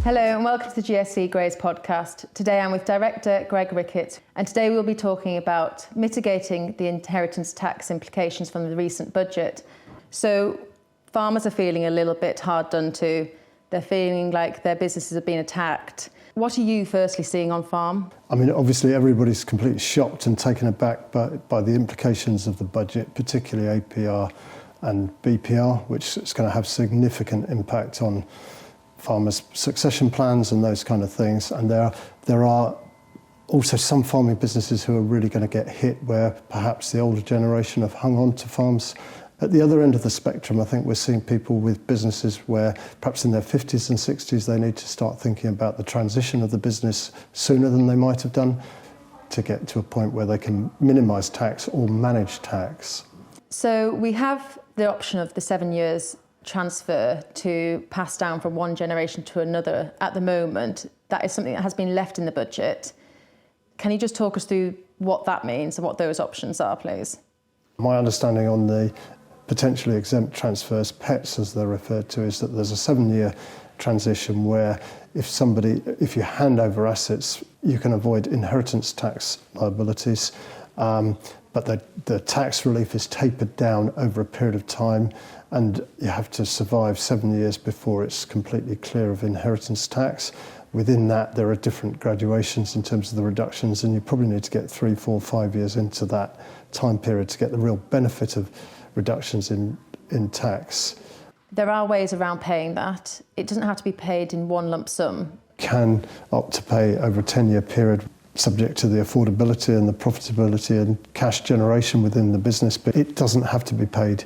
Hello and welcome to the GSC Grays podcast. Today I'm with Director Greg Ricketts, and today we'll be talking about mitigating the inheritance tax implications from the recent budget. So farmers are feeling a little bit hard done to. They're feeling like their businesses are being attacked. What are you firstly seeing on farm? I mean, obviously everybody's completely shocked and taken aback by the implications of the budget, particularly APR and BPR, which is going to have significant impact on farmers' succession plans and those kind of things. And there are also some farming businesses who are really going to get hit, where perhaps the older generation have hung on to farms. At the other end of the spectrum, I think we're seeing people with businesses where perhaps in their 50s and 60s they need to start thinking about the transition of the business sooner than they might have done to get to a point where they can minimise tax or manage tax. So we have the option of the 7 years transfer to pass down from one generation to another at the moment. That is something that has been left in the budget. Can you just talk us through what that means and what those options are, please? My understanding on the potentially exempt transfers, PETs as they're referred to, is that there's a 7-year transition where if you hand over assets, you can avoid inheritance tax liabilities, but the tax relief is tapered down over a period of time, and you have to survive 7 years before it's completely clear of inheritance tax. Within that, there are different graduations in terms of the reductions, and you probably need to get 3, 4, 5 years into that time period to get the real benefit of reductions in tax. There are ways around paying that. It doesn't have to be paid in one lump sum. Can opt to pay over a 10-year period, subject to the affordability and the profitability and cash generation within the business, but it doesn't have to be paid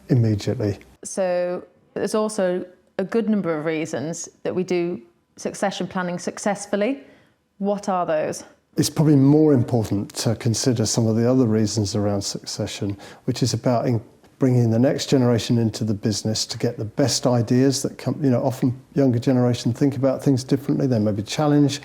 immediately. So there's also a good number of reasons that we do succession planning successfully. What are those? It's probably more important to consider some of the other reasons around succession, which is about bringing the next generation into the business to get the best ideas that come. Often younger generation think about things differently. They maybe challenge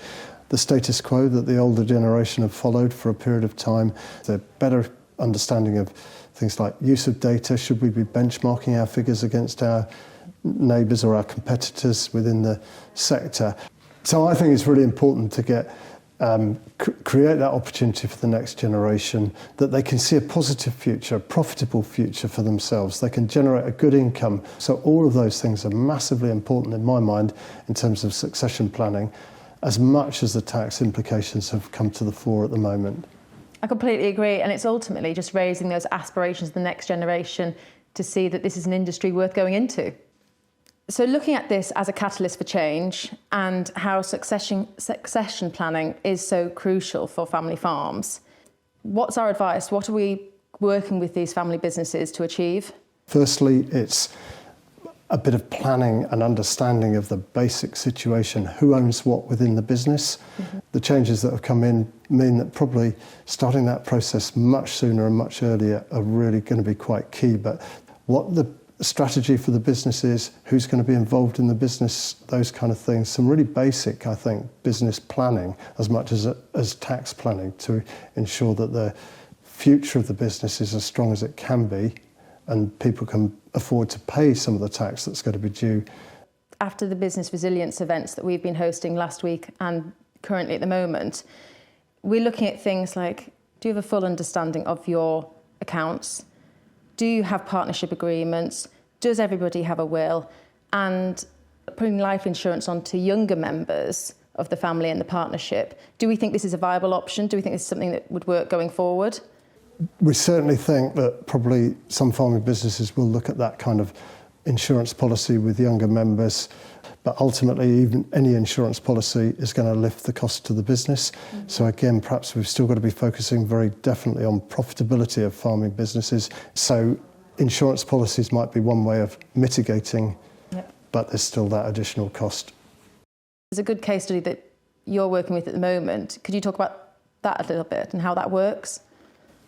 the status quo that the older generation have followed for a period of time. The better understanding of things like use of data. Should we be benchmarking our figures against our neighbours or our competitors within the sector? So I think it's really important to create that opportunity for the next generation, that they can see a positive future, a profitable future for themselves. They can generate a good income. So all of those things are massively important in my mind in terms of succession planning, as much as the tax implications have come to the fore at the moment. I completely agree, and it's ultimately just raising those aspirations of the next generation to see that this is an industry worth going into. So looking at this as a catalyst for change and how succession planning is so crucial for family farms, what's our advice? What are we working with these family businesses to achieve? Firstly, it's a bit of planning and understanding of the basic situation, who owns what within the business. Mm-hmm. The changes that have come in mean that probably starting that process much sooner and much earlier are really going to be quite key. But what the strategy for the business is, who's going to be involved in the business, those kind of things. Some really basic, I think, business planning as much as tax planning to ensure that the future of the business is as strong as it can be and people can afford to pay some of the tax that's going to be due. After the business resilience events that we've been hosting last week and currently at the moment, we're looking at things like, do you have a full understanding of your accounts? Do you have partnership agreements? Does everybody have a will? And putting life insurance onto younger members of the family and the partnership, do we think this is a viable option? Do we think this is something that would work going forward? We certainly think that probably some farming businesses will look at that kind of insurance policy with younger members, but ultimately even any insurance policy is going to lift the cost to the business. Mm-hmm. So again, perhaps we've still got to be focusing very definitely on profitability of farming businesses. So insurance policies might be one way of mitigating, but there's still that additional cost. There's a good case study that you're working with at the moment. Could you talk about that a little bit and how that works?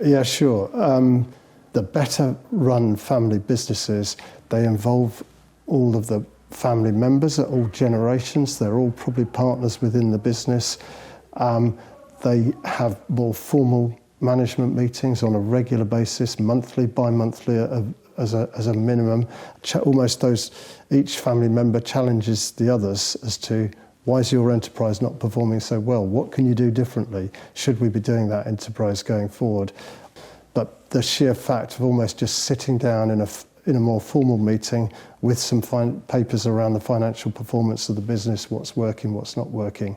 Yeah, sure. The better run family businesses, they involve all of the family members at all generations. They're all probably partners within the business. They have more formal management meetings on a regular basis, monthly, bi-monthly as a minimum. Almost each family member challenges the others as to, why is your enterprise not performing so well? What can you do differently? Should we be doing that enterprise going forward? But the sheer fact of almost just sitting down in a more formal meeting with some papers around the financial performance of the business, what's working, what's not working,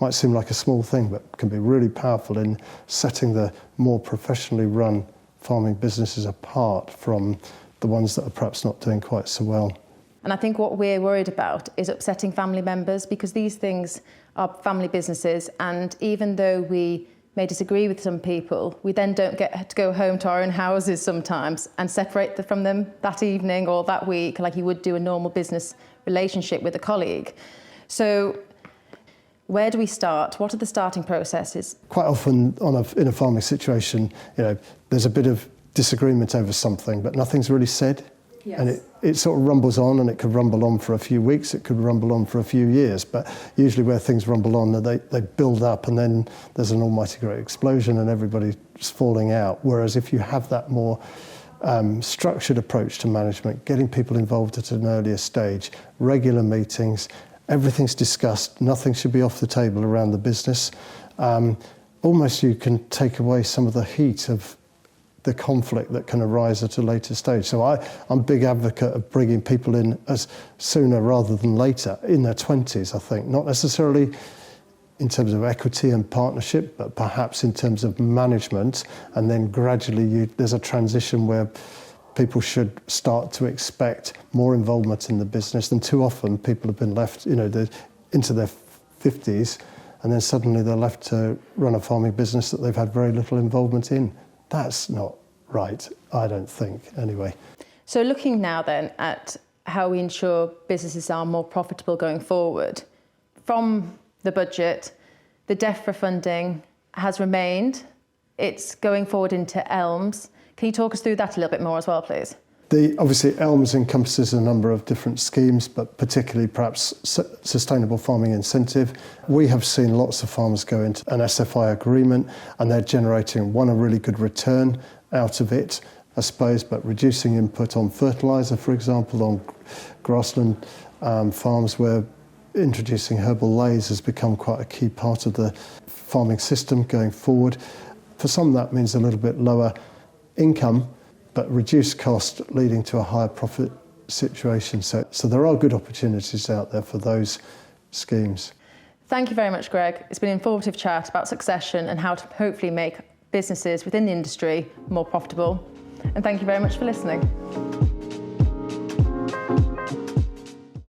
might seem like a small thing, but can be really powerful in setting the more professionally run farming businesses apart from the ones that are perhaps not doing quite so well. And I think what we're worried about is upsetting family members, because these things are family businesses, and even though we may disagree with some people, we then don't get to go home to our own houses sometimes and separate from them that evening or that week like you would do a normal business relationship with a colleague. So where do we start? What are the starting processes? Quite often in a farming situation, there's a bit of disagreement over something, but nothing's really said. Yes. And it sort of rumbles on, and it could rumble on for a few weeks, it could rumble on for a few years, but usually where things rumble on, they build up, and then there's an almighty great explosion and everybody's falling out. Whereas if you have that more structured approach to management, getting people involved at an earlier stage, regular meetings, everything's discussed, nothing should be off the table around the business. Almost you can take away some of the heat of the conflict that can arise at a later stage. So I'm a big advocate of bringing people in as sooner rather than later, in their 20s, I think. Not necessarily in terms of equity and partnership, but perhaps in terms of management. And then gradually there's a transition where people should start to expect more involvement in the business. And too often people have been left, into their 50s, and then suddenly they're left to run a farming business that they've had very little involvement in. That's not right, I don't think, anyway. So looking now then at how we ensure businesses are more profitable going forward, from the budget, the DEFRA funding has remained. It's going forward into ELMS. Can you talk us through that a little bit more as well, please? Obviously, ELMS encompasses a number of different schemes, but particularly perhaps Sustainable Farming Incentive. We have seen lots of farmers go into an SFI agreement, and they're generating, a really good return out of it, I suppose, but reducing input on fertiliser, for example, on grassland farms where introducing herbal lays has become quite a key part of the farming system going forward. For some, that means a little bit lower income, but reduced cost leading to a higher profit situation. So there are good opportunities out there for those schemes. Thank you very much, Greg. It's been an informative chat about succession and how to hopefully make businesses within the industry more profitable. And thank you very much for listening.